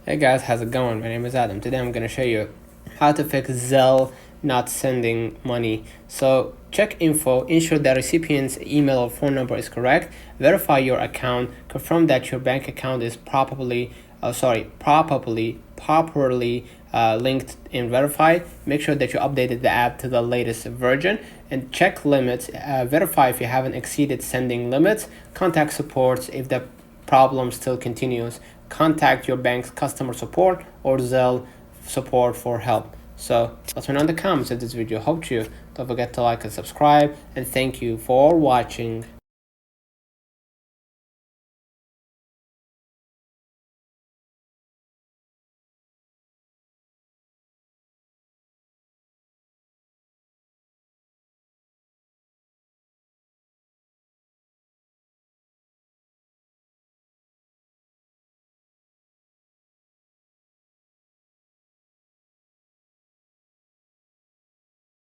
Hey guys, how's it going? My name is Adam. Today I'm going to show you how to fix Zelle not sending money. So check info, ensure the recipient's email or phone number is correct, verify your account, confirm that your bank account is properly linked and verified. Make sure that you updated the app to the latest version and check limits. Verify if you haven't exceeded sending limits. Contact support if the problem still continues. Contact your bank's customer support or Zelle support for help. So let me know in the comments if this video helped you. Don't forget to like and subscribe, and thank you for watching.